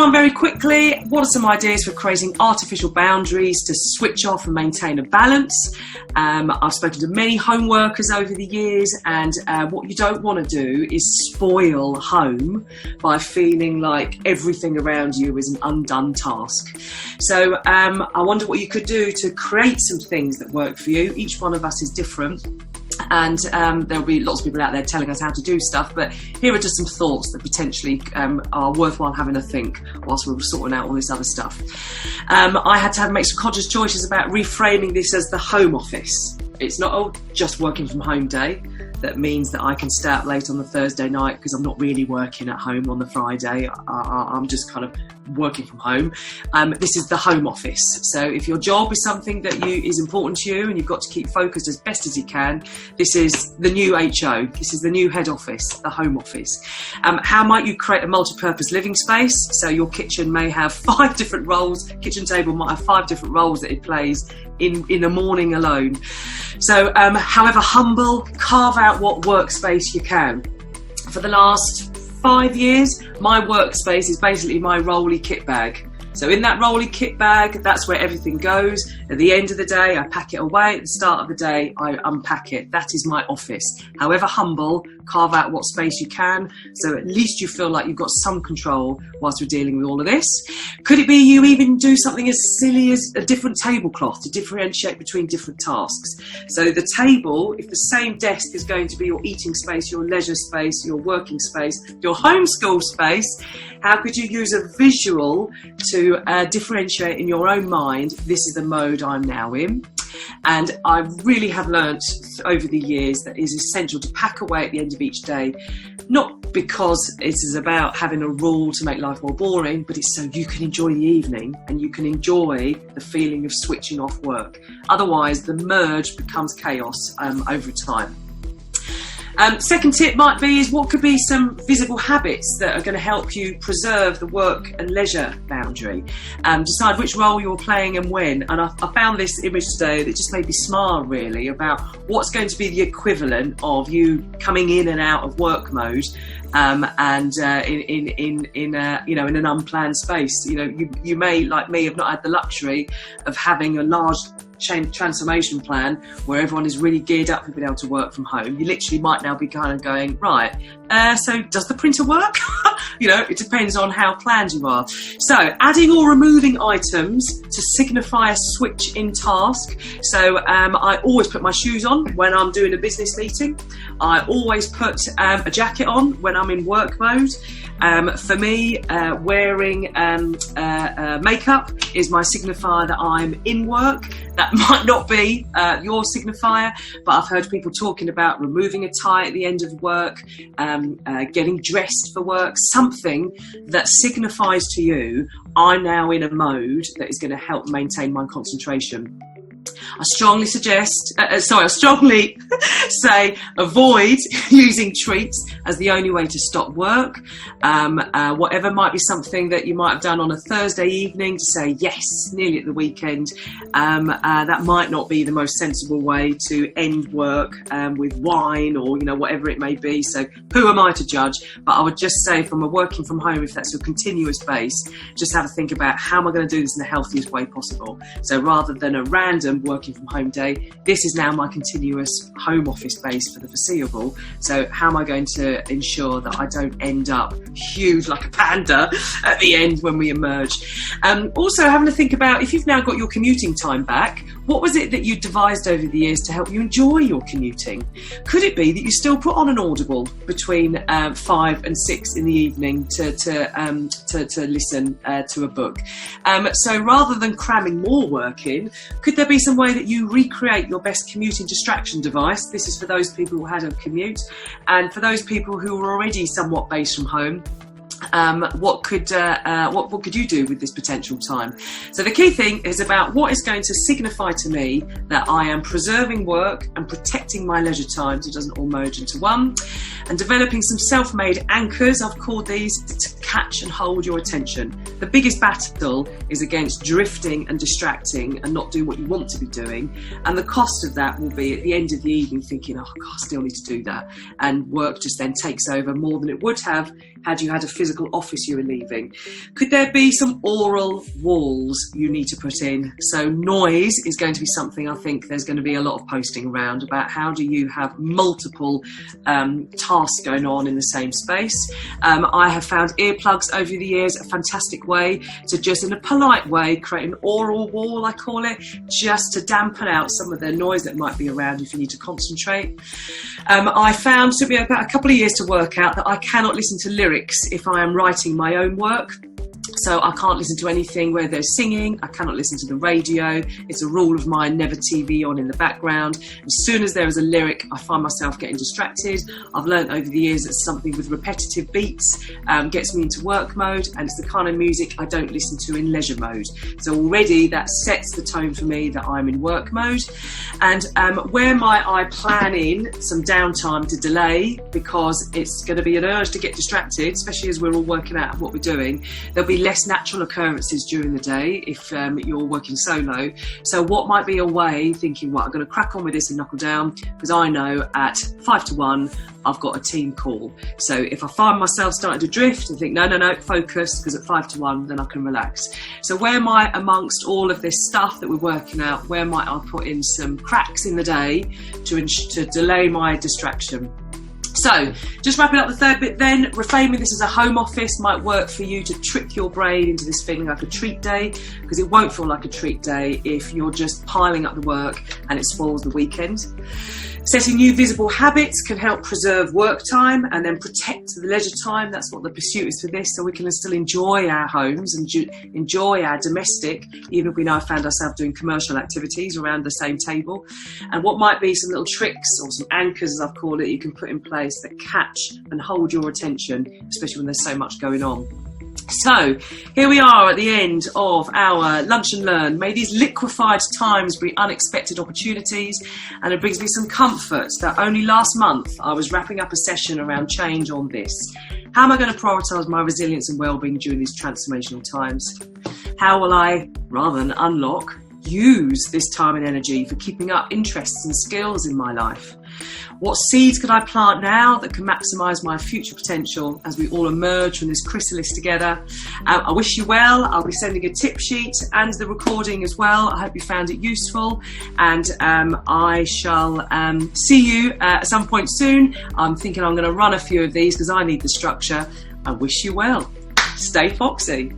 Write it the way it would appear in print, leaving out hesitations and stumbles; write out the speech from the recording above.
on very quickly, what are some ideas for creating artificial boundaries to switch off and maintain a balance? I've spoken to many home workers over the years, and what you don't want to do is spoil home by feeling like everything around you is an undone task. So I wonder what you could do to create some things that work for you. Each one of us is different. And there'll be lots of people out there telling us how to do stuff, but here are just some thoughts that potentially are worthwhile having a think whilst we were sorting out all this other stuff. I had to make some conscious choices about reframing this as the home office. It's not just working from home day. That means that I can stay up late on the Thursday night because I'm not really working at home on the Friday. I'm just kind of working from home. This is the home office. So if your job is something that is important to you and you've got to keep focused as best as you can, this is the new HO. This is the new head office, the home office. How might you create a multi-purpose living space? So your kitchen may have 5 different roles. Kitchen table might have 5 different roles that it plays in a morning alone. So however humble, carve out what workspace you can. For the last 5 years, my workspace is basically my rolly kit bag. So in that rolly kit bag, that's where everything goes. At the end of the day, I pack it away. At the start of the day, I unpack it. That is my office. However humble, carve out what space you can, so at least you feel like you've got some control whilst we're dealing with all of this. Could it be you even do something as silly as a different tablecloth to differentiate between different tasks? So the table, if the same desk is going to be your eating space, your leisure space, your working space, your homeschool space, how could you use a visual to differentiate in your own mind, this is the mode I'm now in? And I really have learnt over the years that it is essential to pack away at the end of each day, not because it is about having a rule to make life more boring, but it's so you can enjoy the evening and you can enjoy the feeling of switching off work. Otherwise, the merge becomes chaos over time. Second tip might be what could be some visible habits that are going to help you preserve the work and leisure boundary. Decide which role you're playing and when. And I found this image today that just made me smile really about what's going to be the equivalent of you coming in and out of work mode. In an unplanned space. You may, like me, have not had the luxury of having a large transformation plan where everyone is really geared up for being able to work from home. You literally might now be kind of going, right, so does the printer work? It depends on how planned you are. So adding or removing items to signify a switch in task. So I always put my shoes on when I'm doing a business meeting. I always put a jacket on when I'm in work mode. For me, wearing makeup is my signifier that I'm in work. That might not be your signifier, but I've heard people talking about removing a tie at the end of work, getting dressed for work, something that signifies to you, I'm now in a mode that is going to help maintain my concentration. I strongly say avoid using treats as the only way to stop work. Whatever might be something that you might have done on a Thursday evening to say, yes, nearly at the weekend, that might not be the most sensible way to end work with wine or, whatever it may be. So who am I to judge? But I would just say from a working from home, if that's your continuous base, just have a think about how am I going to do this in the healthiest way possible. So rather than a random working from home day, this is now my continuous home office base for the foreseeable. So how am I going to ensure that I don't end up huge like a panda at the end when we emerge? Also having to think about, if you've now got your commuting time back, what was it that you devised over the years to help you enjoy your commuting? Could it be that you still put on an Audible between 5 and 6 in the evening to listen to a book? So rather than cramming more work in, could there be some way that you recreate your best commuting distraction device? This is for those people who had a commute, and for those people who were already somewhat based from home. What could you do with this potential time? So the key thing is about what is going to signify to me that I am preserving work and protecting my leisure time so it doesn't all merge into one, and developing some self-made anchors, I've called these, to catch and hold your attention. The biggest battle is against drifting and distracting and not doing what you want to be doing, and the cost of that will be at the end of the evening thinking, oh God, I still need to do that, and work just then takes over more than it would have Had you had a physical office you were leaving? Could there be some oral walls you need to put in? So noise is going to be something I think there's going to be a lot of posting around about. How do you have multiple tasks going on in the same space? I have found earplugs over the years a fantastic way to just, in a polite way, create an oral wall, I call it, just to dampen out some of the noise that might be around if you need to concentrate. I found, it took me about a couple of years to work out that I cannot listen to lyrics if I am writing my own work. So I can't listen to anything where there's singing. I cannot listen to the radio. It's a rule of mine, never TV on in the background. As soon as there is a lyric, I find myself getting distracted. I've learned over the years that something with repetitive beats gets me into work mode, and it's the kind of music I don't listen to in leisure mode. So already that sets the tone for me that I'm in work mode. And where might I plan in some downtime to delay, because it's going to be an urge to get distracted, especially as we're all working out what we're doing. There'll be less natural occurrences during the day if you're working solo. So what might be a way, thinking, well, I'm going to crack on with this and knuckle down, because I know at 5 to 1 I've got a team call. So if I find myself starting to drift and think, no, focus, because at 5 to 1 then I can relax. So where might, amongst all of this stuff that we're working out, where might I put in some cracks in the day to delay my distraction? So, just wrapping up the third bit then, reframing this as a home office might work for you to trick your brain into this feeling like a treat day, because it won't feel like a treat day if you're just piling up the work and it spoils the weekend. Setting new visible habits can help preserve work time and then protect the leisure time. That's what the pursuit is for this, so we can still enjoy our homes and enjoy our domestic, even if we now found ourselves doing commercial activities around the same table. And what might be some little tricks or some anchors, as I've called it, you can put in place that catch and hold your attention, especially when there's so much going on. So, here we are at the end of our Lunch and Learn. May these liquefied times bring unexpected opportunities, and it brings me some comfort that only last month I was wrapping up a session around change on this. How am I going to prioritise my resilience and well-being during these transformational times? How will I, rather than unlock, use this time and energy for keeping up interests and skills in my life? What seeds could I plant now that can maximise my future potential as we all emerge from this chrysalis together? I wish you well. I'll be sending a tip sheet and the recording as well. I hope you found it useful, and I shall see you at some point soon. I'm thinking I'm going to run a few of these because I need the structure. I wish you well. Stay foxy.